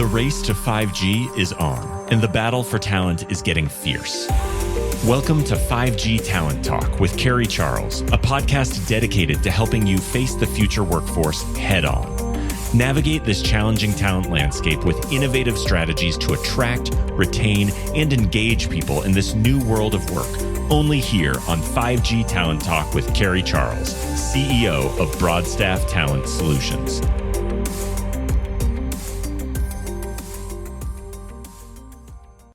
The race to 5G is on, and the battle for talent is getting fierce. Welcome to 5G Talent Talk with Carrie Charles, a podcast dedicated to helping you face the future workforce head on. Navigate this challenging talent landscape with innovative strategies to attract, retain, and engage people in this new world of work. Only here on 5G Talent Talk with Carrie Charles, CEO of Broadstaff Talent Solutions.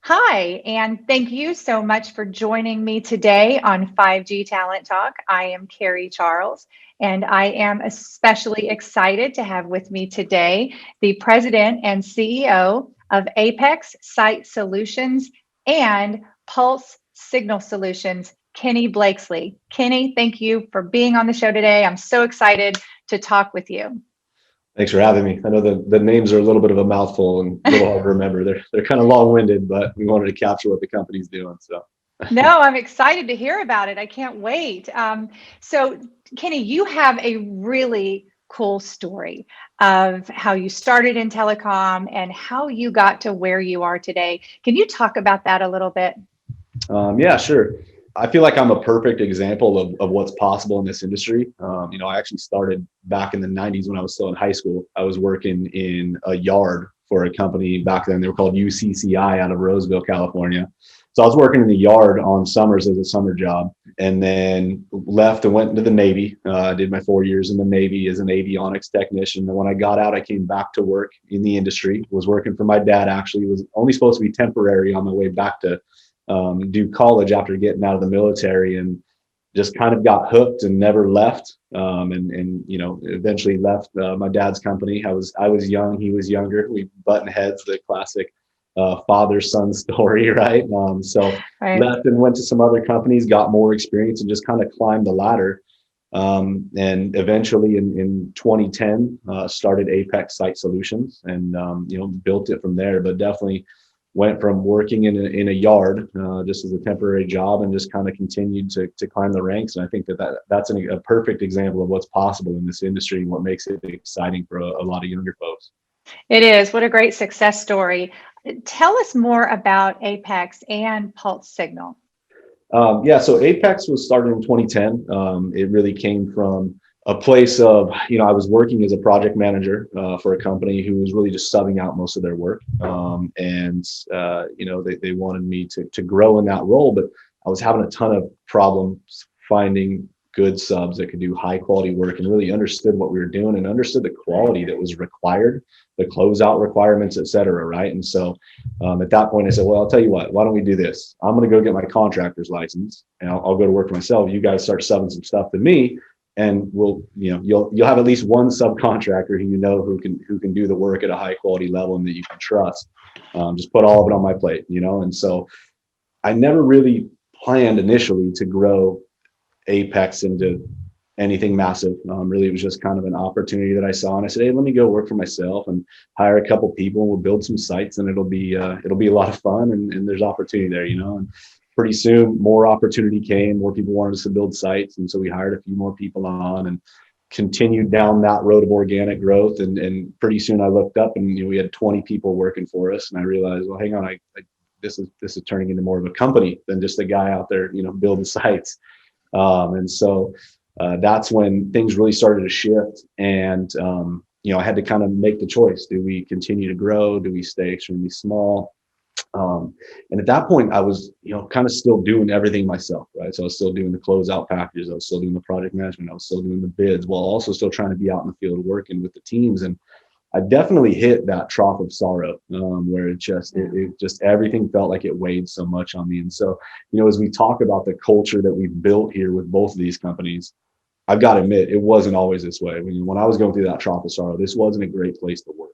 Hi, and thank you so much for joining me today on 5G Talent Talk. I am Carrie Charles, and I am especially excited to have with me today the President and CEO of Apex Site Solutions and Pulse Signal Solutions, Kenny Blakeslee. Kenny, thank you for being on the show today. I'm so excited to talk with you. Thanks for having me. I know the names are a little bit of a mouthful and a little hard to remember. They're kind of long-winded, but we wanted to capture what the company's doing. So, no, I'm excited to hear about it. I can't wait. So, Kenny, you have a really cool story of how you started in telecom and how you got to where you are today. Can you talk about that a little bit? Yeah, sure. I feel like I'm a perfect example of what's possible in this industry. I actually started back in the 90s when I was still in high school. I was working in a yard for a company back then. They were called UCCI out of Roseville, California. So I was working in the yard on summers as a summer job, and then left and went into the Navy. I did my 4 years in the Navy as an avionics technician. And when I got out, I came back to work in the industry, was working for my dad. Actually, was only supposed to be temporary on my way back to do college after getting out of the military, and just kind of got hooked and never left. And eventually left my dad's company. I was young, he was younger. We button heads, the classic father-son story, right? Right. Left and went to some other companies, got more experience, and just kind of climbed the ladder. And eventually in 2010, started Apex Site Solutions, and built it from there. But definitely went from working in a yard just as a temporary job, and just kind of continued to climb the ranks. And I think that's a perfect example of what's possible in this industry and what makes it exciting for a lot of younger folks. It is. What a great success story. Tell us more about Apex and Pulse Signal. So Apex was started in 2010. It really came from a place of, I was working as a project manager for a company who was really just subbing out most of their work. They wanted me to grow in that role, but I was having a ton of problems finding good subs that could do high quality work and really understood what we were doing and understood the quality that was required, the closeout requirements, et cetera. Right. And so at that point I said, well, I'll tell you what, why don't we do this? I'm going to go get my contractor's license, and I'll go to work for myself. You guys start subbing some stuff to me, and you'll have at least one subcontractor who can do the work at a high quality level and that you can trust. Just put all of it on my plate, And so I never really planned initially to grow Apex into anything massive. Really, it was just kind of an opportunity that I saw, and I said, hey, let me go work for myself and hire a couple people, and we'll build some sites, and it'll be a lot of fun, and there's opportunity there, And pretty soon, more opportunity came, more people wanted us to build sites. And so we hired a few more people on and continued down that road of organic growth. And pretty soon I looked up, and we had 20 people working for us. And I realized, well, hang on, this is turning into more of a company than just a guy out there, building sites. That's when things really started to shift. And, I had to kind of make the choice. Do we continue to grow? Do we stay extremely small? And at that point I was, kind of still doing everything myself, right? So I was still doing the closeout packages. I was still doing the project management. I was still doing the bids, while also still trying to be out in the field working with the teams. And I definitely hit that trough of sorrow, where it just everything felt like it weighed so much on me. And so, as we talk about the culture that we've built here with both of these companies, I've got to admit, it wasn't always this way. When I was going through that trough of sorrow, this wasn't a great place to work.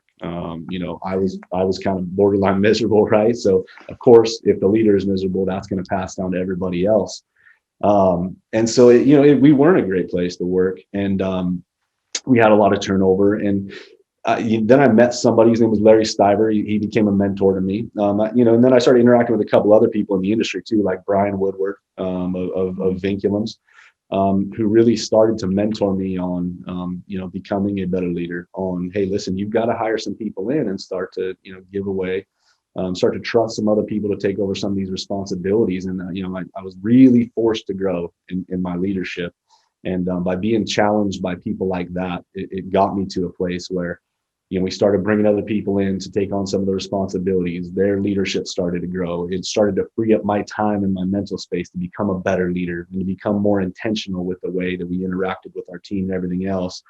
I was kind of borderline miserable, right? So of course, if the leader is miserable, that's going to pass down to everybody else. And so, we weren't a great place to work, and we had a lot of turnover. And then I met somebody, his name was Larry Stiver. He became a mentor to me. And then I started interacting with a couple other people in the industry too, like Brian Woodward of Vinculums. who really started to mentor me on, becoming a better leader on, hey, listen, you've got to hire some people in and start to, give away, start to trust some other people to take over some of these responsibilities. And, I was really forced to grow in my leadership. And by being challenged by people like that, it got me to a place where, we started bringing other people in to take on some of the responsibilities. Their leadership started to grow. It started to free up my time and my mental space to become a better leader and to become more intentional with the way that we interacted with our team and everything else.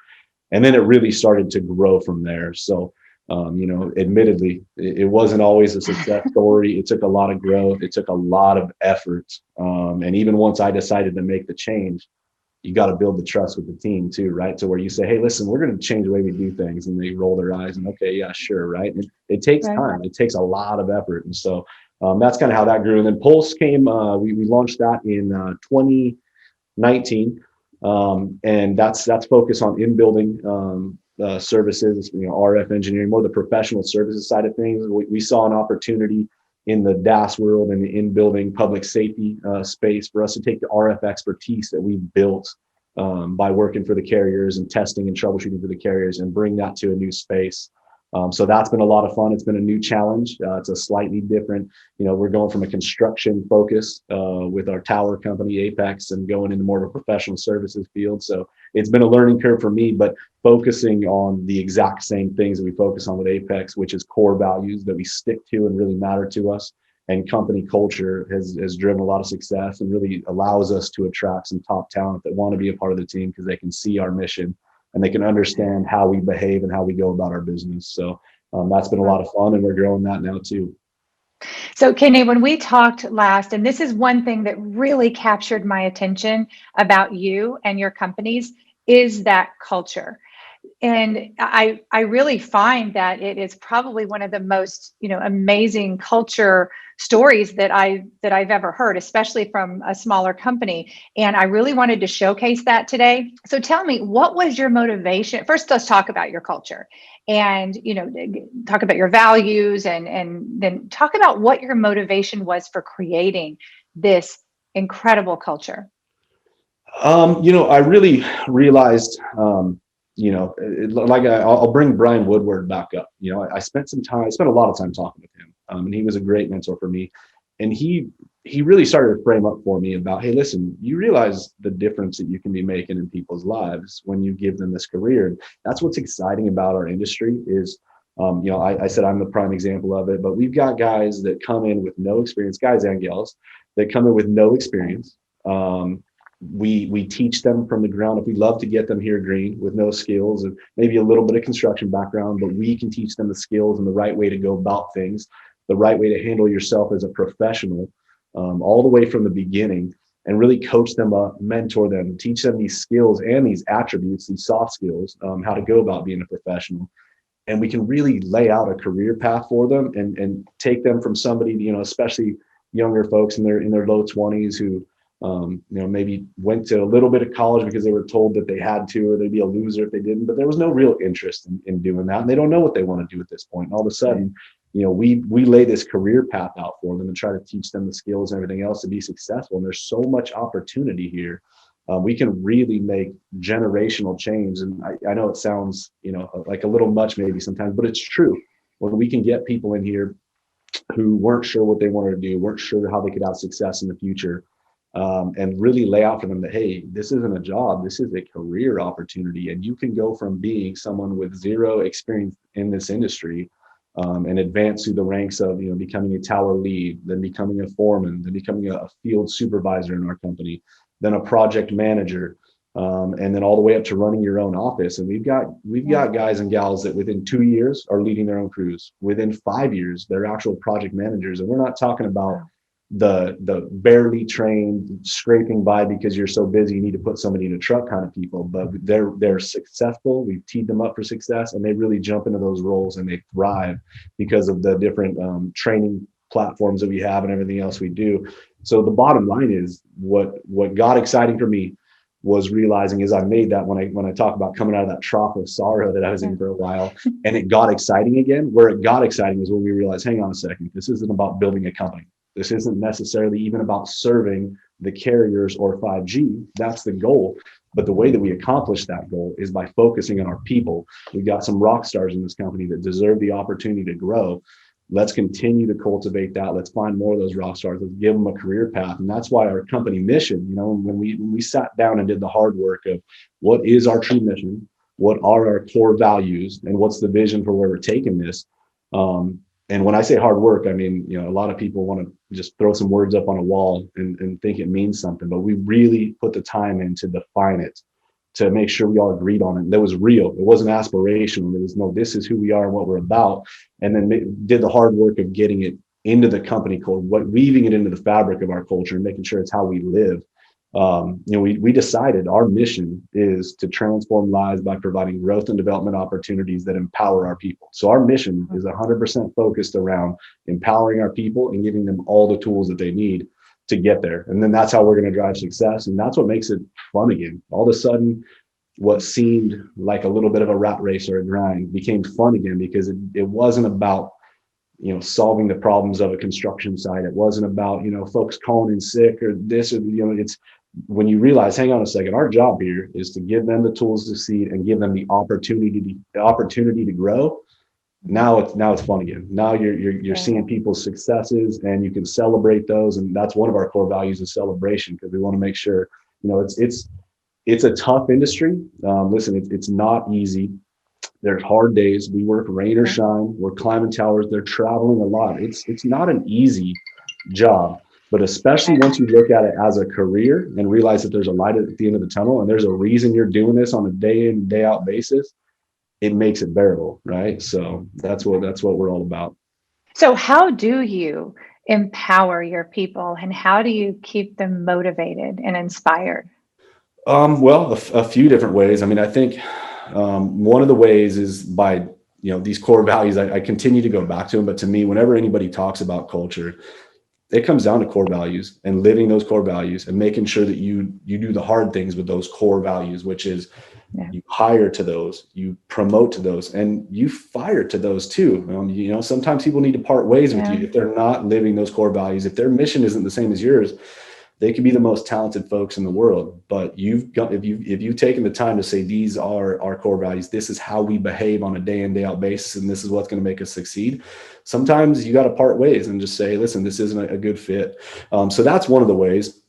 And then it really started to grow from there. So, admittedly, it wasn't always a success story. It took a lot of growth. It took a lot of effort. And even once I decided to make the change, you got to build the trust with the team too, right? To where you say, hey, listen, we're going to change the way we do things. And they roll their eyes and, okay, yeah, sure, right? And it takes time. It takes a lot of effort. And so that's kind of how that grew. And then Pulse came, we launched that in 2019. And that's focused on in-building services, RF engineering, more the professional services side of things. We saw an opportunity in the DAS world and the in-building public safety space for us to take the RF expertise that we built by working for the carriers and testing and troubleshooting for the carriers and bring that to a new space. So that's been a lot of fun. It's been a new challenge. It's a slightly different, we're going from a construction focus with our tower company, Apex, and going into more of a professional services field. So it's been a learning curve for me, but focusing on the exact same things that we focus on with Apex, which is core values that we stick to and really matter to us. And company culture has driven a lot of success and really allows us to attract some top talent that want to be a part of the team because they can see our mission and they can understand how we behave and how we go about our business. So that's been a lot of fun, and we're growing that now too. So Kenny, when we talked last, and this is one thing that really captured my attention about you and your companies, is that culture. And I really find that it is probably one of the most, amazing culture stories that I've ever heard, especially from a smaller company. And I really wanted to showcase that today. So tell me, what was your motivation? First, let's talk about your culture and, talk about your values and then talk about what your motivation was for creating this incredible culture. I really realized, I'll bring Brian Woodward back up. I spent a lot of time talking with him, and he was a great mentor for me. And he really started to frame up for me about, hey, listen, you realize the difference that you can be making in people's lives when you give them this career. And that's what's exciting about our industry is, I said I'm the prime example of it, but we've got guys that come in with no experience, guys and gals that come in with no experience. We teach them from the ground up. We love to get them here green with no skills and maybe a little bit of construction background, but we can teach them the skills and the right way to go about things, the right way to handle yourself as a professional, all the way from the beginning, and really coach them up, mentor them, teach them these skills and these attributes, these soft skills, how to go about being a professional. And we can really lay out a career path for them and take them from somebody, especially younger folks in their low 20s who, maybe went to a little bit of college because they were told that they had to, or they'd be a loser if they didn't, but there was no real interest in doing that. And they don't know what they want to do at this point. And all of a sudden, we lay this career path out for them and try to teach them the skills and everything else to be successful. And there's so much opportunity here. We can really make generational change. And I know it sounds, like a little much maybe sometimes, but it's true. When we can get people in here who weren't sure what they wanted to do, weren't sure how they could have success in the future, and really lay out for them that, hey, this isn't a job, this is a career opportunity. And you can go from being someone with zero experience in this industry and advance through the ranks of, becoming a tower lead, then becoming a foreman, then becoming a field supervisor in our company, then a project manager, and then all the way up to running your own office. And we've got guys and gals that within 2 years are leading their own crews. Within 5 years, they're actual project managers. And we're not talking about the barely trained scraping by because you're so busy you need to put somebody in a truck kind of people, but they're successful. We've teed them up for success, and they really jump into those roles and they thrive because of the different training platforms that we have and everything else we do. So the bottom line is what got exciting for me was realizing is I made that when I talk about coming out of that trough of sorrow that I was in for a while, and it got exciting again. Where it got exciting was when we realized, hang on a second, this isn't about building a company. This isn't necessarily even about serving the carriers or 5G. That's the goal. But the way that we accomplish that goal is by focusing on our people. We've got some rock stars in this company that deserve the opportunity to grow. Let's continue to cultivate that. Let's find more of those rock stars. Let's give them a career path. And that's why our company mission, you know, when we sat down and did the hard work of what is our true mission, what are our core values, and what's the vision for where we're taking this. And when I say hard work, I mean, you know, a lot of people want to just throw some words up on a wall and think it means something, but we really put the time in to define it, to make sure we all agreed on it. That was real. It wasn't aspirational. There was no, this is who we are and what we're about. And then did the hard work of getting it into the company code, weaving it into the fabric of our culture and making sure it's how we live. You know, we decided our mission is to transform lives by providing growth and development opportunities that empower our people. So our mission is 100% focused around empowering our people and giving them all the tools that they need to get there. And then that's how we're going to drive success. And that's what makes it fun again. All of a sudden, what seemed like a little bit of a rat race or a grind became fun again, because it wasn't about, you know, solving the problems of a construction site. It wasn't about, you know, folks calling in sick or this, or, you know, it's when you realize, hang on a second, our job here is to give them the tools to succeed and give them the opportunity to grow. Now it's fun again. Now you're seeing people's successes and you can celebrate those. And that's one of our core values, is celebration, because we want to make sure, you know, it's a tough industry. Listen, it's not easy. There's hard days. We work rain or shine. We're climbing towers. They're traveling a lot. It's not an easy job. But especially once you look at it as a career and realize that there's a light at the end of the tunnel and there's a reason you're doing this on a day in, day out basis, it makes it bearable, right? So that's what we're all about. So how do you empower your people, and how do you keep them motivated and inspired? Well, a few different ways. I mean, I think one of the ways is by, you know, these core values. I continue to go back to them, but to me, whenever anybody talks about culture, it comes down to core values and living those core values and making sure that you do the hard things with those core values, which is you hire to those, you promote to those, and you fire to those too. You know, sometimes people need to part ways with you if they're not living those core values. If their mission isn't the same as yours, they could be the most talented folks in the world, but if you've taken the time to say, these are our core values, this is how we behave on a day in, day out basis, and this is what's going to make us succeed. Sometimes you got to part ways and just say, listen, this isn't a good fit. So that's one of the ways.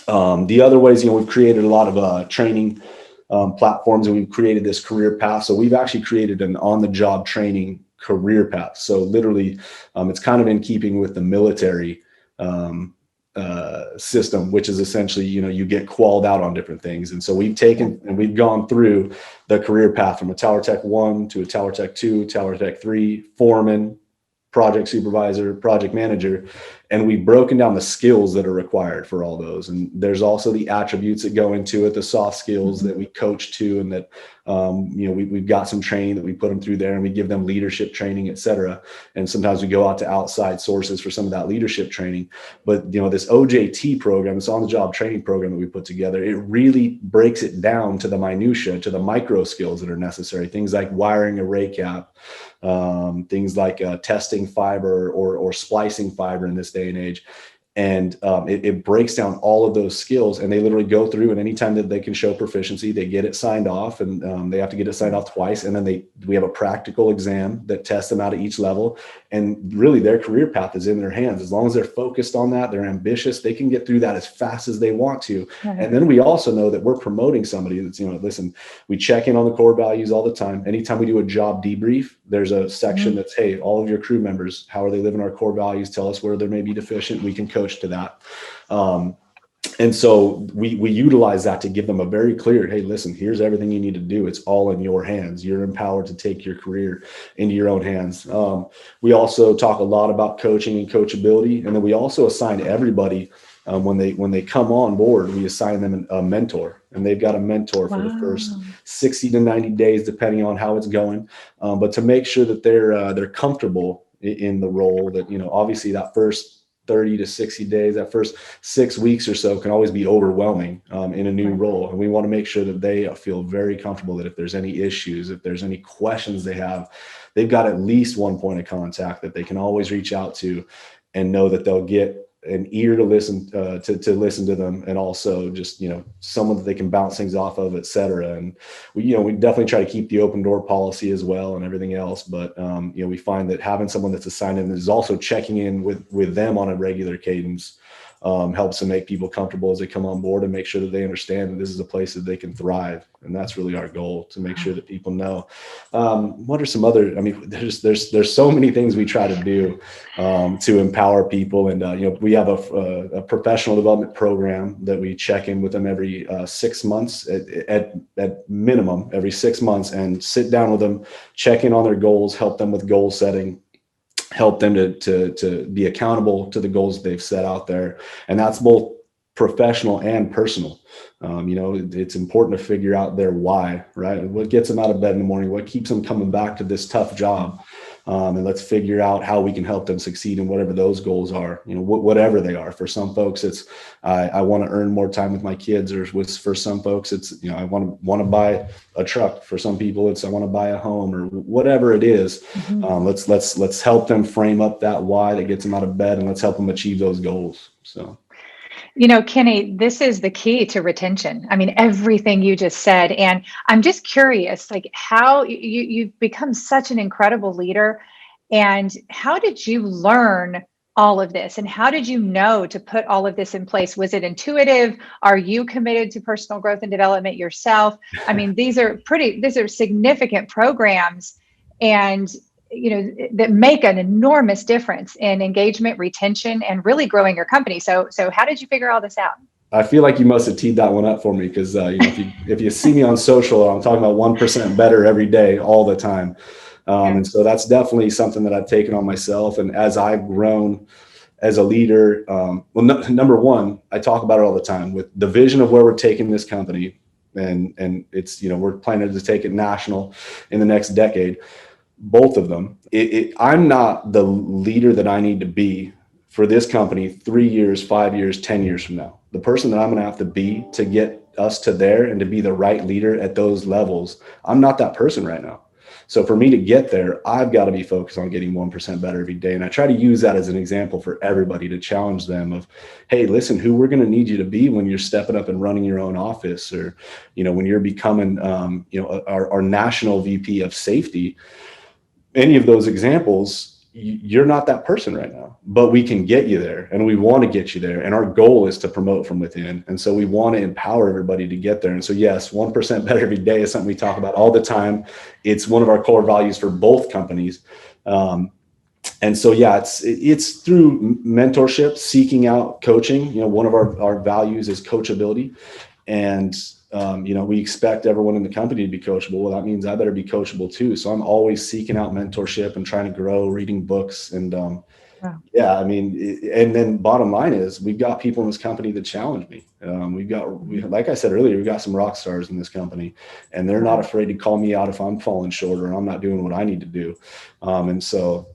The other ways, you know, we've created a lot of training platforms, and we've created this career path. So we've actually created an on-the-job training career path. So literally, it's kind of in keeping with the military system, which is essentially, you know, you get qualled out on different things. And so we've taken and we've gone through the career path from a Tower Tech 1 to a Tower Tech 2, Tower Tech 3, foreman, project supervisor, project manager, and we've broken down the skills that are required for all those. And there's also the attributes that go into it, the soft skills that we coach to, and that you know, we've got some training that we put them through there, and we give them leadership training, et cetera. And sometimes we go out to outside sources for some of that leadership training. But you know, this OJT program, this on-the-job training program that we put together, it really breaks it down to the minutia, to the micro skills that are necessary. Things like wiring a ray cap, things like testing fiber or splicing fiber in this day and age. And it breaks down all of those skills, and they literally go through, and anytime that they can show proficiency, they get it signed off, and they have to get it signed off twice. And then we have a practical exam that tests them out at each level. And really their career path is in their hands. As long as they're focused on that, they're ambitious, they can get through that as fast as they want to. And then we also know that we're promoting somebody that's, you know, listen, we check in on the core values all the time. Anytime we do a job debrief, there's a section that's, hey, all of your crew members, how are they living our core values? Tell us where they may be deficient. We can coach to that. And so we utilize that to give them a very clear, hey, listen, here's everything you need to do. It's all in your hands. You're empowered to take your career into your own hands. We also talk a lot about coaching and coachability. And then we also assign everybody, when they come on board, we assign them a mentor, and they've got a mentor for the first 60 to 90 days, depending on how it's going. But to make sure that they're comfortable in the role, that, you know, obviously that first 30 to 60 days, that first 6 weeks or so can always be overwhelming in a new role. And we want to make sure that they feel very comfortable that if there's any issues, if there's any questions they have, they've got at least one point of contact that they can always reach out to and know that they'll get an ear to listen to them, and also just, someone that they can bounce things off of, et cetera. And we definitely try to keep the open door policy as well and everything else. But, we find that having someone that's assigned and is also checking in with them on a regular cadence helps to make people comfortable as they come on board and make sure that they understand that this is a place that they can thrive. And that's really our goal, to make sure that people know. What are some other, there's so many things we try to do to empower people. And, we have a professional development program that we check in with them every 6 months at minimum, every 6 months, and sit down with them, check in on their goals, help them with goal setting, help them to be accountable to the goals they've set out there. And that's both professional and personal. It's important to figure out their why, right? What gets them out of bed in the morning, what keeps them coming back to this tough job. And let's figure out how we can help them succeed in whatever those goals are, whatever they are. For some folks, it's, I want to earn more time with my kids, or for some folks, it's, I want to buy a truck. For some people, it's, I want to buy a home, or whatever it is. Mm-hmm. Let's help them frame up that why that gets them out of bed, and let's help them achieve those goals. So. Kenny, this is the key to retention. Everything you just said. And I'm just curious, like, how you've become such an incredible leader, and how did you learn all of this? And how did you know to put all of this in place? Was it intuitive? Are you committed to personal growth and development yourself? These are significant programs, and that make an enormous difference in engagement, retention, and really growing your company. So how did you figure all this out? I feel like you must have teed that one up for me, because if you see me on social, I'm talking about 1% better every day, all the time. And so that's definitely something that I've taken on myself. And as I've grown as a leader, number one, I talk about it all the time with the vision of where we're taking this company. And it's, we're planning to take it national in the next decade. Both of them. I'm not the leader that I need to be for this company 3 years, 5 years, 10 years from now. The person that I'm going to have to be to get us to there and to be the right leader at those levels, I'm not that person right now. So for me to get there, I've got to be focused on getting 1% better every day. And I try to use that as an example for everybody, to challenge them of, hey, listen, who we're going to need you to be when you're stepping up and running your own office, or, when you're becoming, our national VP of safety. Any of those examples, you're not that person right now, but we can get you there, and we want to get you there. And our goal is to promote from within. And so we want to empower everybody to get there. And so yes, 1% better every day is something we talk about all the time. It's one of our core values for both companies. And so, yeah, it's through mentorship, seeking out coaching. One of our values is coachability. And we expect everyone in the company to be coachable. Well, that means I better be coachable too. So I'm always seeking out mentorship and trying to grow, reading books. And and then bottom line is, we've got people in this company that challenge me. Like I said earlier, we've got some rock stars in this company, and they're not afraid to call me out if I'm falling short or I'm not doing what I need to do. And so,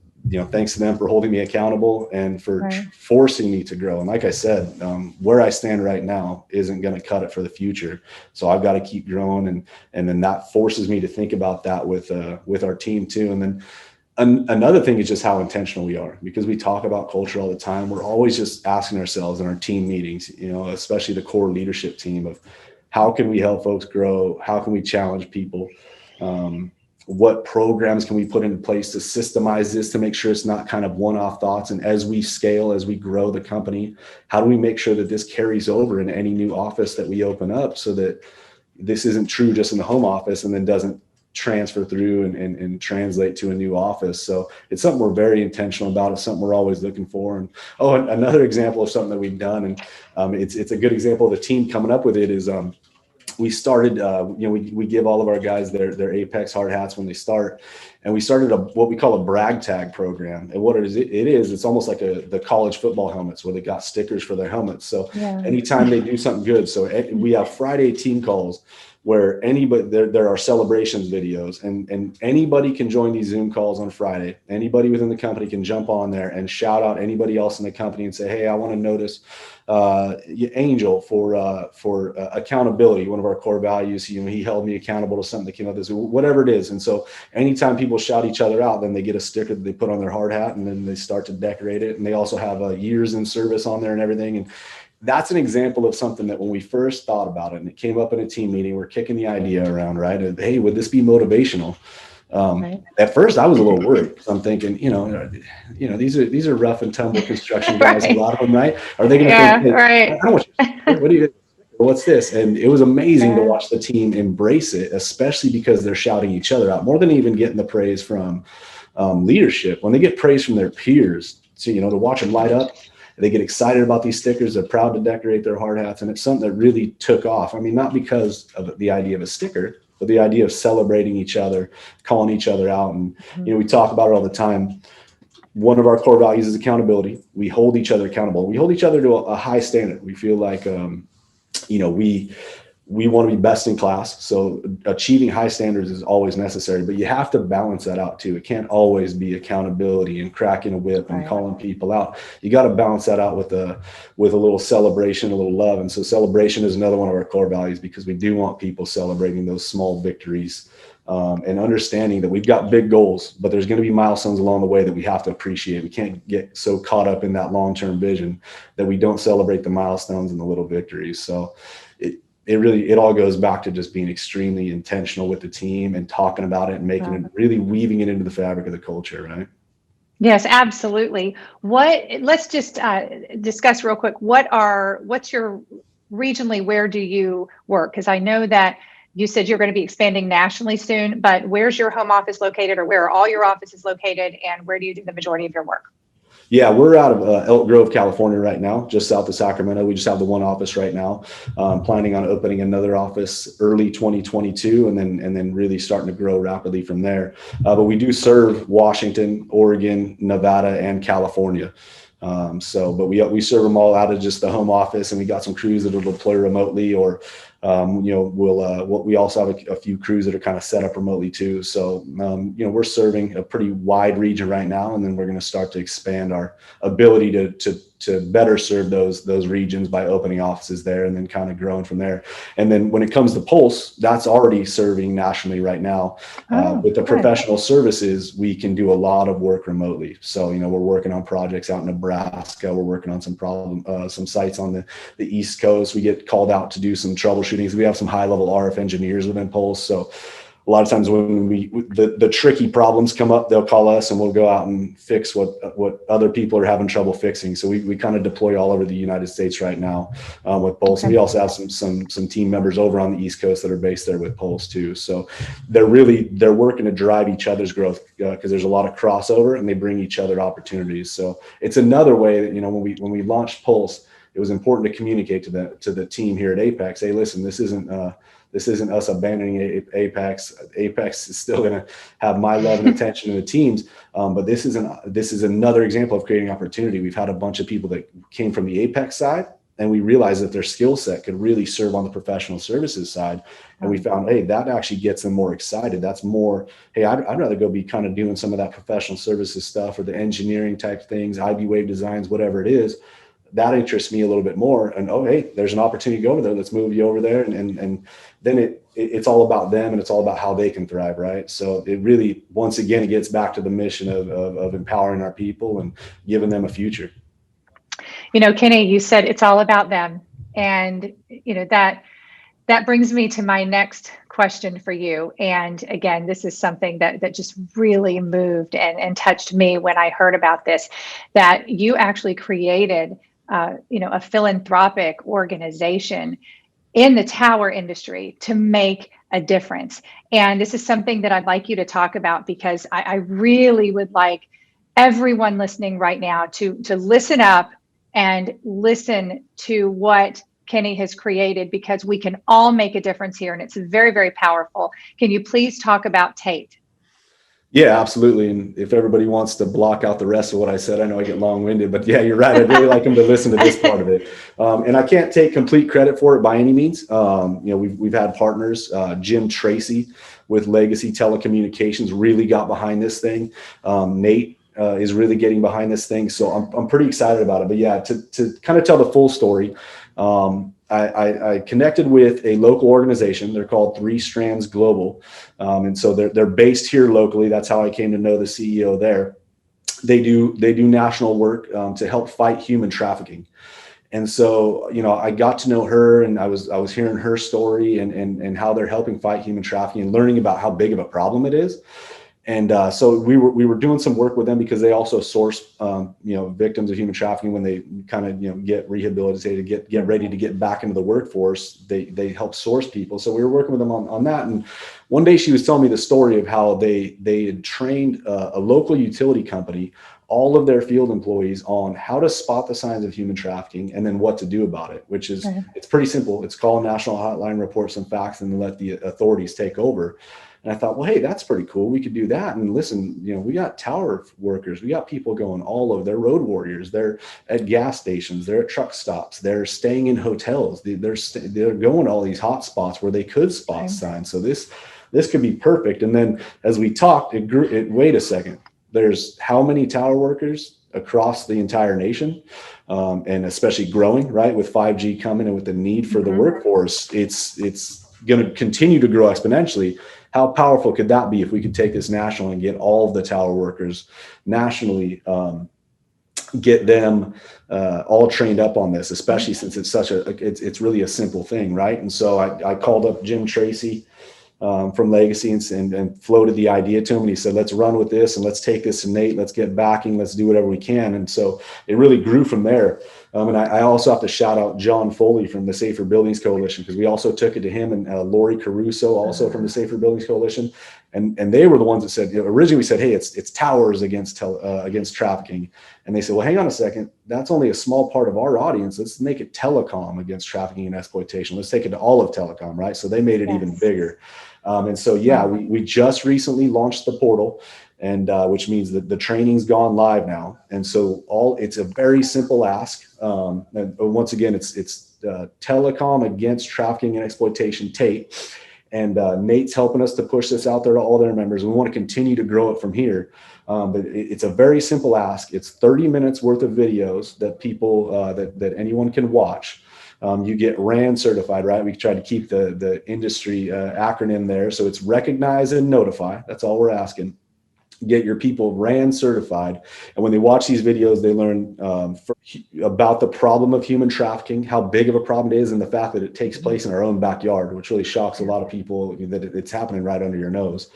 thanks to them for holding me accountable and for forcing me to grow. And like I said, where I stand right now isn't going to cut it for the future. So I've got to keep growing. And then that forces me to think about that with our team too. And then another thing is just how intentional we are, because we talk about culture all the time. We're always just asking ourselves in our team meetings, especially the core leadership team, of how can we help folks grow? How can we challenge people? What programs can we put into place to systemize this, to make sure it's not kind of one-off thoughts? And as we scale, as we grow the company, how do we make sure that this carries over in any new office that we open up, so that this isn't true just in the home office and then doesn't transfer through and translate to a new office? So it's something we're very intentional about. It's something we're always looking for. And another example of something that we've done, and it's a good example of the team coming up with it, is we started, we give all of our guys their Apex hard hats when they start. And we started what we call a brag tag program. And what it is, it's almost like the college football helmets, where they got stickers for their helmets. So anytime they do something good. So we have Friday team calls. where anybody, there are celebrations videos, and anybody can join these Zoom calls on Friday. Anybody within the company can jump on there and shout out anybody else in the company and say, hey, I want to notice Angel for accountability, one of our core values. He held me accountable to something that came out of this, whatever it is. And so anytime people shout each other out, then they get a sticker that they put on their hard hat, and then they start to decorate it. And they also have years in service on there and everything. And that's an example of something that when we first thought about it and it came up in a team meeting, we're kicking the idea around, right? And, hey, would this be motivational? Right. At first I was a little worried because I'm thinking, these are rough and tumble construction guys, right. A lot of them, right? Are they going to think, hey, right. I don't want you, what do you, what's this? And it was amazing to watch the team embrace it, especially because they're shouting each other out more than even getting the praise from leadership. When they get praise from their peers, so, to watch them light up, they get excited about these stickers. They're proud to decorate their hard hats. And it's something that really took off. I mean, not because of the idea of a sticker, but the idea of celebrating each other, calling each other out. And, we talk about it all the time. One of our core values is accountability. We hold each other accountable. We hold each other to a high standard. We feel like, we want to be best in class. So achieving high standards is always necessary, but you have to balance that out too. It can't always be accountability and cracking a whip and calling people out. You got to balance that out with a little celebration, a little love. And so celebration is another one of our core values, because we do want people celebrating those small victories, and understanding that we've got big goals, but there's going to be milestones along the way that we have to appreciate. We can't get so caught up in that long-term vision that we don't celebrate the milestones and the little victories. So it all goes back to just being extremely intentional with the team and talking about it and making it, really weaving it into the fabric of the culture, right? Yes, absolutely. Let's just discuss real quick, what's your regionally, where do you work? Because I know that you said you're going to be expanding nationally soon, but where's your home office located, or where are all your offices located, and where do you do the majority of your work? Yeah, we're out of Elk Grove, California right now, just south of Sacramento. We just have the one office right now. Planning on opening another office early 2022, and then really starting to grow rapidly from there. But we do serve Washington, Oregon, Nevada, and California. But we serve them all out of just the home office, and we got some crews that will deploy remotely, or we also have a few crews that are kind of set up remotely too. So, we're serving a pretty wide region right now, and then we're going to start to expand our ability to better serve those regions by opening offices there, and then kind of growing from there. And then when it comes to Pulse, that's already serving nationally right now. With the professional services, we can do a lot of work remotely. So, we're working on projects out in Nebraska. We're working on some sites on the East Coast. We get called out to do some troubleshooting. We have some high-level RF engineers within Pulse. So a lot of times when the tricky problems come up, they'll call us and we'll go out and fix what other people are having trouble fixing. So we kind of deploy all over the United States right now with Pulse. And we also have some team members over on the East Coast that are based there with Pulse too. So they're working to drive each other's growth, because there's a lot of crossover, and they bring each other opportunities. So it's another way that, when we launched Pulse, it was important to communicate to the team here at Apex, hey, listen, this isn't us abandoning Apex. Apex is still going to have my love and attention in the teams, but this is another example of creating opportunity. We've had a bunch of people that came from the Apex side, and we realized that their skill set could really serve on the professional services side, and we found, hey, that actually gets them more excited. That's more, hey, I'd rather go be kind of doing some of that professional services stuff, or the engineering type things, IB Wave designs, whatever it is. That interests me a little bit more. And, oh, hey, there's an opportunity to go over there. Let's move you over there. And then it's all about them, and it's all about how they can thrive, right? So it really, once again, it gets back to the mission of empowering our people and giving them a future. Kenny, you said it's all about them. And, that brings me to my next question for you. And again, this is something that just really moved and touched me when I heard about this, that you actually created a philanthropic organization in the tower industry to make a difference. And this is something that I'd like you to talk about, because I really would like everyone listening right now to listen up and listen to what Kenny has created, because we can all make a difference here, and it's very, very powerful. Can you please talk about Tate? Yeah, absolutely. And if everybody wants to block out the rest of what I said, I know I get long-winded, but yeah, you're right. I'd really like them to listen to this part of it. And I can't take complete credit for it by any means. We've had partners, Jim Tracy with Legacy Telecommunications really got behind this thing. Nate is really getting behind this thing. So I'm pretty excited about it. But yeah, to kind of tell the full story, I connected with a local organization. They're called Three Strands Global. And so they're based here locally. That's how I came to know the CEO there. They do national work to help fight human trafficking. And so, I got to know her, and I was hearing her story and how they're helping fight human trafficking and learning about how big of a problem it is. And so we were doing some work with them because they also source, victims of human trafficking when they kind of, get rehabilitated, get ready to get back into the workforce. They help source people. So we were working with them on that. And one day she was telling me the story of how they had trained a local utility company, all of their field employees, on how to spot the signs of human trafficking and then what to do about it, which is, It's pretty simple. It's call a national hotline, report some facts, and then let the authorities take over. And I thought, well, hey, that's pretty cool. We could do that. And listen, we got tower workers. We got people going all over. They're road warriors. They're at gas stations. They're at truck stops. They're staying in hotels. They're going to all these hot spots where they could spot signs. So this could be perfect. And then as we talked, it grew. Wait a second. There's how many tower workers across the entire nation, and especially growing, right? With 5G coming and with the need for the workforce, it's going to continue to grow exponentially. How powerful could that be if we could take this national and get all of the tower workers nationally, get them all trained up on this, especially since it's really a simple thing, right? And so I called up Jim Tracy from Legacy and floated the idea to him, and he said, let's run with this and let's take this to Nate. Let's get backing. Let's do whatever we can. And so it really grew from there. And I also have to shout out John Foley from the Safer Buildings Coalition, because we also took it to him, and Lori Caruso also from the Safer Buildings Coalition. And they were the ones that said, originally we said, hey, it's towers against trafficking. And they said, well, hang on a second. That's only a small part of our audience. Let's make it telecom against trafficking and exploitation. Let's take it to all of telecom, right? So they made it even bigger. And so, we just recently launched the portal, and which means that the training's gone live now. And so it's a very simple ask. And once again, it's telecom against trafficking and exploitation, TATE. And Nate's helping us to push this out there to all their members. We want to continue to grow it from here. But it's a very simple ask. It's 30 minutes worth of videos that people, that anyone can watch. You get RAN certified, right? We try to keep the industry acronym there. So it's recognize and notify. That's all we're asking. Get your people RAN certified. And when they watch these videos, they learn about the problem of human trafficking, how big of a problem it is, and the fact that it takes place in our own backyard, which really shocks a lot of people that it's happening right under your nose.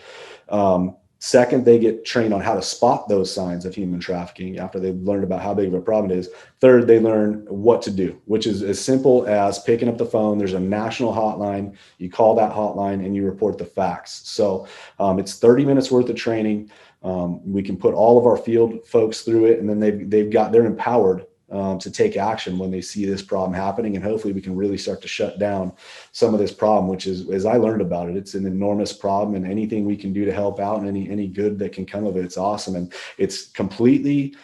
Second, they get trained on how to spot those signs of human trafficking after they've learned about how big of a problem it is. Third, they learn what to do, which is as simple as picking up the phone. There's a national hotline. You call that hotline and you report the facts. So it's 30 minutes worth of training. We can put all of our field folks through it, and then they're empowered to take action when they see this problem happening. And hopefully we can really start to shut down some of this problem, which is, as I learned about it, it's an enormous problem, and anything we can do to help out and any good that can come of it, it's awesome. And it's completely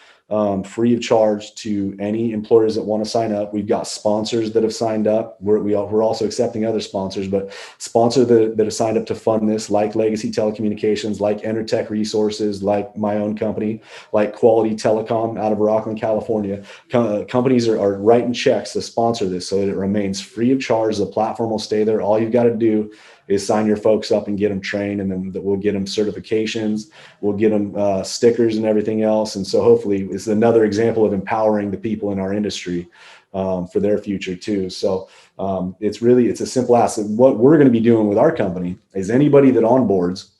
free of charge to any employers that want to sign up. We've got sponsors that have signed up. We're also accepting other sponsors, but sponsors that have signed up to fund this, like Legacy Telecommunications, like Entertech Resources, like my own company, like Quality Telecom out of Rockland, California. Companies are writing checks to sponsor this so that it remains free of charge. The platform will stay there. All you've got to do is sign your folks up and get them trained, and then we'll get them certifications, we'll get them stickers and everything else. And so hopefully it's another example of empowering the people in our industry for their future too. So it's a simple ask. What we're going to be doing with our company is anybody that onboards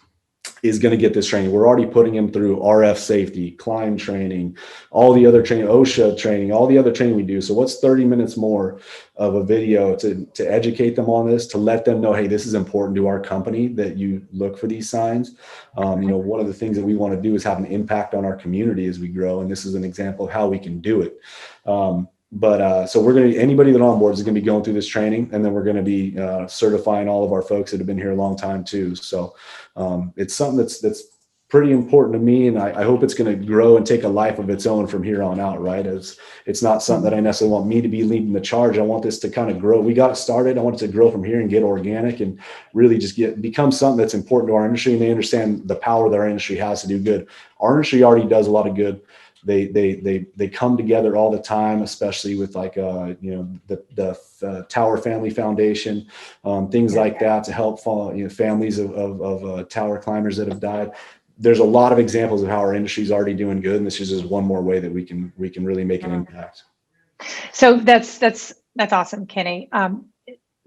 is going to get this training. We're already putting them through RF safety, climb training, all the other training, OSHA training, all the other training we do. So what's 30 minutes more of a video to educate them on this, to let them know, hey, this is important to our company that you look for these signs. One of the things that we want to do is have an impact on our community as we grow. And this is an example of how we can do it. So anybody that onboards is going to be going through this training, and then we're going to be certifying all of our folks that have been here a long time too. So it's something that's pretty important to me, and I hope it's going to grow and take a life of its own from here on out, right? It's not something that I necessarily want me to be leading the charge. I want this to kind of grow. We got it started. I want it to grow from here and get organic and really just become something that's important to our industry, and they understand the power that our industry has to do good. Our industry already does a lot of good. They come together all the time, especially with like the Tower Family Foundation, things like that to help families of tower climbers that have died. There's a lot of examples of how our industry is already doing good, and this is just one more way that we can really make an impact. So that's awesome, Kenny.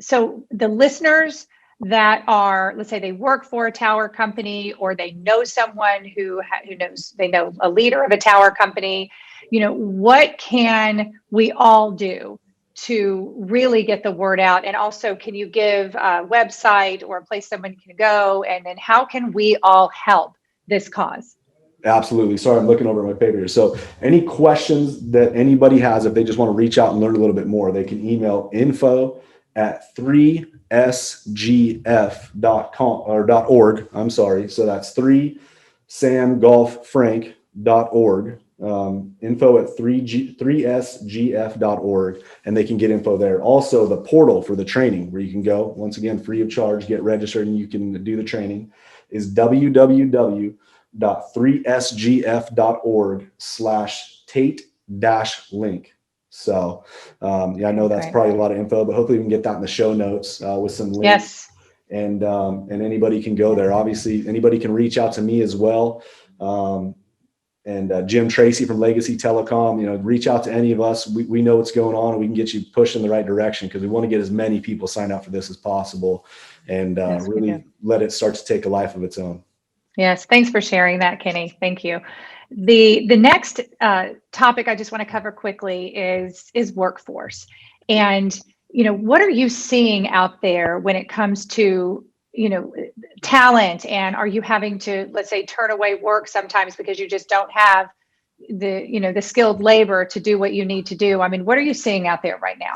So the listeners that are, let's say they work for a tower company, or they know someone who knows a leader of a tower company, what can we all do to really get the word out? And also, can you give a website or a place someone can go? And then how can we all help this cause? Absolutely. Sorry, I'm looking over my paper here. So any questions that anybody has, if they just want to reach out and learn a little bit more, they can email info@3sgf.com or .org. I'm sorry. So that's 3samgolffrank.org. Info@3sgf.org, and they can get info there. Also, the portal for the training where you can go, once again, free of charge, get registered, and you can do the training, is www.3sgf.org/Tate-link. So I know that's probably a lot of info, but hopefully we can get that in the show notes with some links. Yes. And anybody can go there. Obviously, anybody can reach out to me as well. And Jim Tracy from Legacy Telecom, reach out to any of us. We know what's going on, and we can get you pushed in the right direction, because we want to get as many people signed up for this as possible, and really let it start to take a life of its own. Yes. Thanks for sharing that, Kenny. Thank you. The next topic I just want to cover quickly is workforce. And, what are you seeing out there when it comes to, talent? And are you having to, let's say, turn away work sometimes because you just don't have the skilled labor to do what you need to do? I mean, what are you seeing out there right now?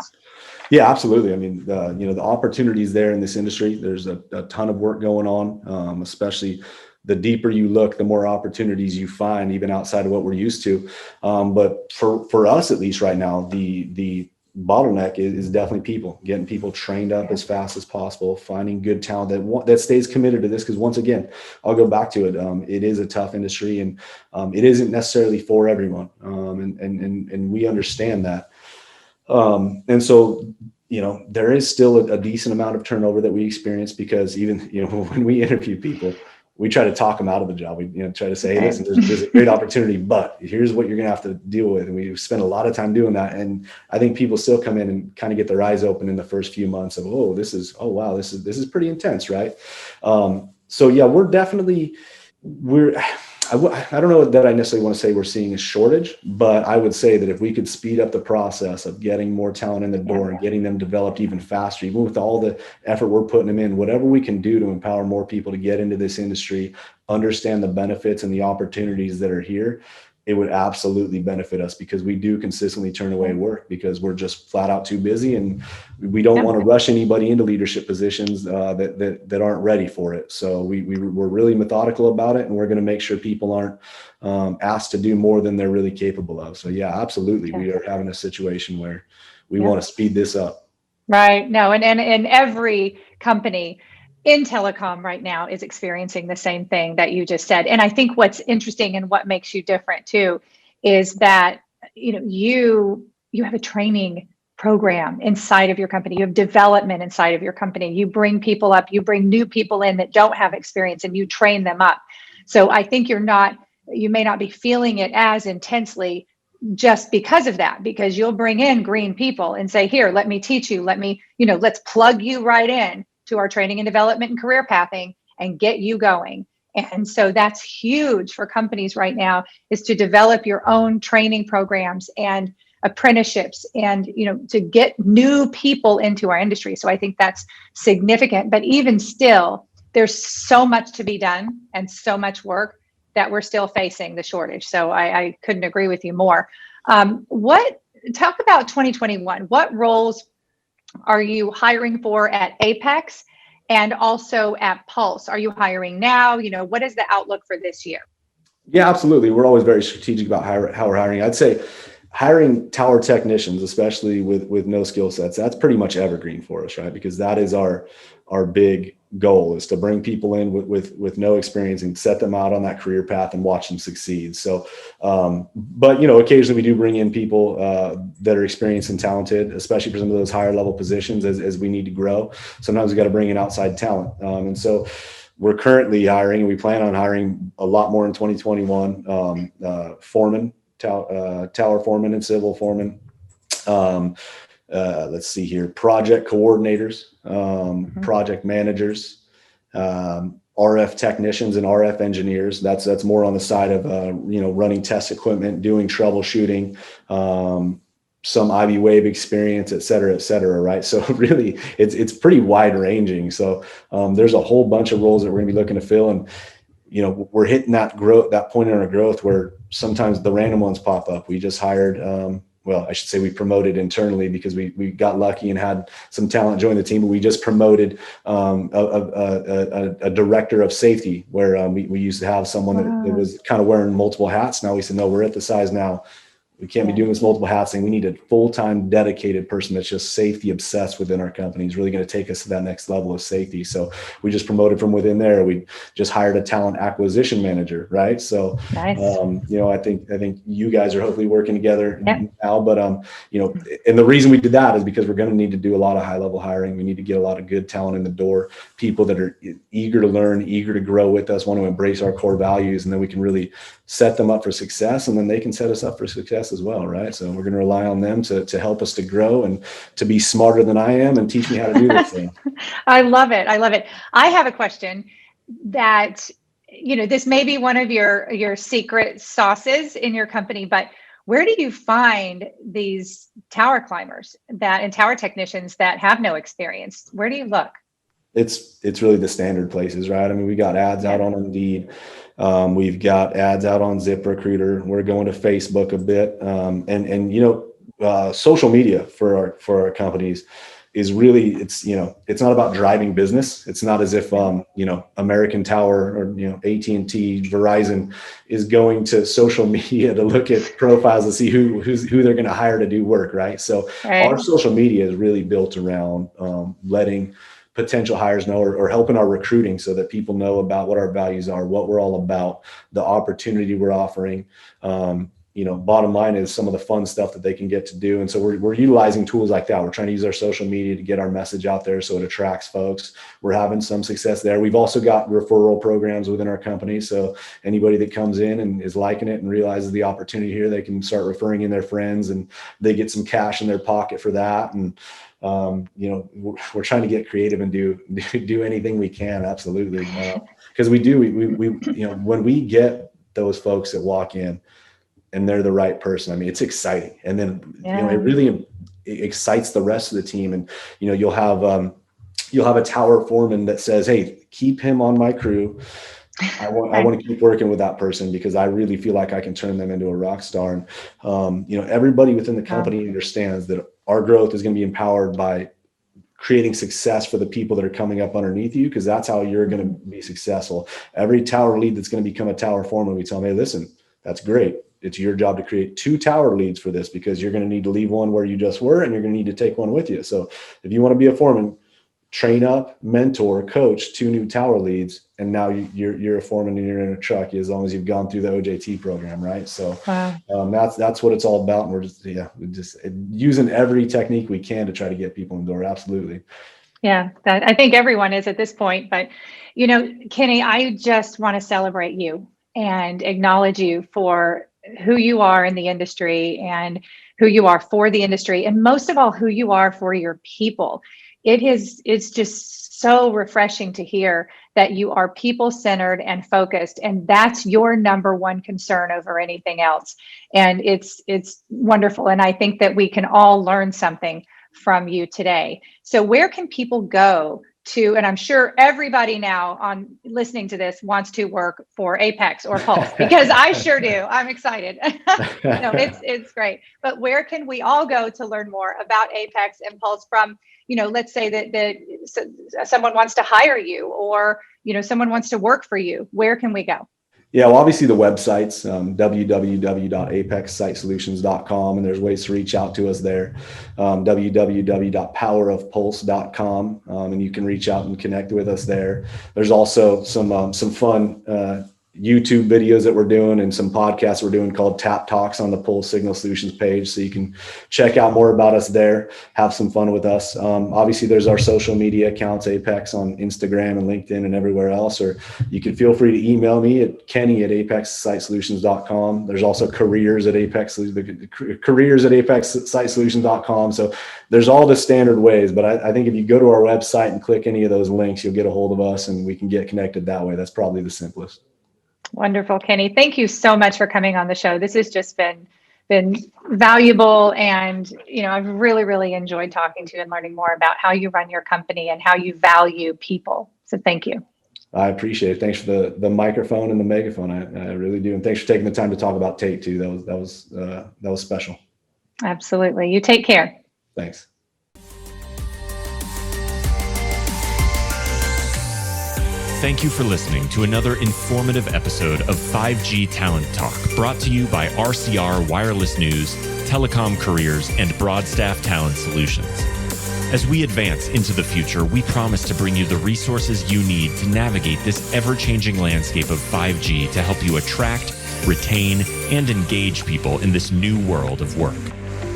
Yeah, absolutely. I mean, the opportunities there in this industry, there's a ton of work going on, especially the deeper you look, the more opportunities you find, even outside of what we're used to. But for us, at least right now, the bottleneck is definitely people, getting people trained up as fast as possible, finding good talent that stays committed to this. Because once again, I'll go back to it. It is a tough industry, and it isn't necessarily for everyone. And we understand that. And so, there is still a decent amount of turnover that we experience, because even, when we interview people, we try to talk them out of the job. We try to say, hey, listen, there's a great opportunity, but here's what you're going to have to deal with. And we spend a lot of time doing that. And I think people still come in and kind of get their eyes open in the first few months of, wow, this is pretty intense. Right. So yeah, I don't know that I necessarily want to say we're seeing a shortage, but I would say that if we could speed up the process of getting more talent in the door and getting them developed even faster, even with all the effort we're putting them in, whatever we can do to empower more people to get into this industry, understand the benefits and the opportunities that are here, it would absolutely benefit us, because we do consistently turn away work because we're just flat out too busy, and we don't want to rush anybody into leadership positions that aren't ready for it. So we're really methodical about it, and we're going to make sure people aren't asked to do more than they're really capable of. So yeah, absolutely. We are having a situation where we want to speed this up. Right. No, and every company in telecom right now is experiencing the same thing that you just said. And I think what's interesting and what makes you different too is that you have a training program inside of your company. You have development inside of your company. You bring people up, you bring new people in that don't have experience, and you train them up. So I think you may not be feeling it as intensely just because of that, because you'll bring in green people and say, here, let me teach you, let's plug you right in to our training and development and career pathing and get you going. And so that's huge for companies right now, is to develop your own training programs and apprenticeships and, to get new people into our industry. So I think that's significant. But even still, there's so much to be done and so much work that we're still facing the shortage. So I couldn't agree with you more. Talk about 2021. What roles are you hiring for at Apex? and also at Pulse? Are you hiring now? What is the outlook for this year? Yeah, absolutely. We're always very strategic about how we're hiring. I'd say hiring tower technicians, especially with no skill sets, that's pretty much evergreen for us, right? Because that is our big goal, is to bring people in with no experience and set them out on that career path and watch them succeed. So, but occasionally we do bring in people that are experienced and talented, especially for some of those higher level positions as we need to grow. Sometimes we got to bring in outside talent, and so we're currently hiring, and we plan on hiring a lot more in 2021. Foreman, tower foreman and civil foreman. Let's see here, project coordinators, project managers, RF technicians and RF engineers. That's more on the side of running test equipment, doing troubleshooting, some Ivy Wave experience, et cetera, right? So really, it's pretty wide ranging. So there's a whole bunch of roles that we're going to be looking to fill, and we're hitting that point in our growth where sometimes the random ones pop up. We just hired, I should say we promoted internally because we got lucky and had some talent join the team, but we just promoted a director of safety where we used to have someone that was kind of wearing multiple hats. Now we said, no, we're at the size now. We can't be doing this multiple hats thing. We need a full-time dedicated person that's just safety obsessed within our company. He's really going to take us to that next level of safety. So we just promoted from within there. We just hired a talent acquisition manager, right? So, nice. I think you guys are hopefully working together now, but, and the reason we did that is because we're going to need to do a lot of high level hiring. We need to get a lot of good talent in the door, people that are eager to learn, eager to grow with us, want to embrace our core values, and then we can really set them up for success, and then they can set us up for success as well, right? So we're going to rely on them to help us to grow and to be smarter than I am and teach me how to do this thing. I love it. I have a question that, this may be one of your secret sauces in your company, but where do you find these tower climbers and tower technicians that have no experience? Where do you look? It's really the standard places, right? I mean, we got ads out on Indeed. We've got ads out on ZipRecruiter. We're going to Facebook a bit. And social media for our companies is really, it's not about driving business. It's not as if, American Tower or, AT&T, Verizon is going to social media to look at profiles to see who they're going to hire to do work, right? So our social media is really built around letting potential hires know or helping our recruiting so that people know about what our values are, what we're all about, the opportunity we're offering. Bottom line is some of the fun stuff that they can get to do. And so we're utilizing tools like that. We're trying to use our social media to get our message out there so it attracts folks. We're having some success there. We've also got referral programs within our company. So anybody that comes in and is liking it and realizes the opportunity here, they can start referring in their friends, and they get some cash in their pocket for that. And we're trying to get creative and do anything we can. Absolutely. Because we when we get those folks that walk in and they're the right person, I mean, it's exciting. And then, it really excites the rest of the team. And, you'll have a tower foreman that says, hey, keep him on my crew. I want to keep working with that person because I really feel like I can turn them into a rock star. And, everybody within the company understands that our growth is going to be empowered by creating success for the people that are coming up underneath you, because that's how you're going to be successful. Every tower lead that's going to become a tower foreman, we tell them, hey, listen, that's great. It's your job to create 2 tower leads for this, because you're going to need to leave one where you just were, and you're going to need to take one with you. So if you want to be a foreman, train up, mentor, coach 2 new tower leads, and now you're a foreman and you're in a truck, as long as you've gone through the OJT program, right? So that's what it's all about, and we're just using every technique we can to try to get people in the door. Absolutely. Yeah, I think everyone is at this point. But Kenny, I just want to celebrate you and acknowledge you for who you are in the industry and who you are for the industry, and most of all, who you are for your people. It's just so refreshing to hear that you are people-centered and focused, and that's your number one concern over anything else. And it's wonderful. And I think that we can all learn something from you today. So where can people go to, and I'm sure everybody now on listening to this wants to work for Apex or Pulse, because I sure do. I'm excited. No, it's great. But where can we all go to learn more about Apex and Pulse from, let's say that someone wants to hire you, or, someone wants to work for you. Where can we go? Yeah, well, obviously the website's www.apexsitesolutions.com, and there's ways to reach out to us there. www.powerofpulse.com, and you can reach out and connect with us there. There's also some fun YouTube videos that we're doing and some podcasts we're doing called Tap Talks on the Pulse Signal Solutions page. So you can check out more about us there, have some fun with us. Obviously there's our social media accounts, Apex on Instagram and LinkedIn and everywhere else, or you can feel free to email me at kenny@apexsitesolutions.com. There's also careers at apexsitesolutions.com. So there's all the standard ways, but I think if you go to our website and click any of those links, you'll get a hold of us and we can get connected that way. That's probably the simplest. Wonderful, Kenny. Thank you so much for coming on the show. This has just been valuable, and I've really, really enjoyed talking to you and learning more about how you run your company and how you value people. So thank you. I appreciate it. Thanks for the microphone and the megaphone. I really do, and thanks for taking the time to talk about Tate too. That was special. Absolutely. You take care. Thanks. Thank you for listening to another informative episode of 5G Talent Talk, brought to you by RCR Wireless News, Telecom Careers, and Broadstaff Talent Solutions. As we advance into the future, we promise to bring you the resources you need to navigate this ever-changing landscape of 5G to help you attract, retain, and engage people in this new world of work.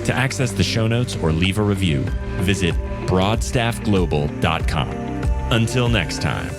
To access the show notes or leave a review, visit broadstaffglobal.com. Until next time.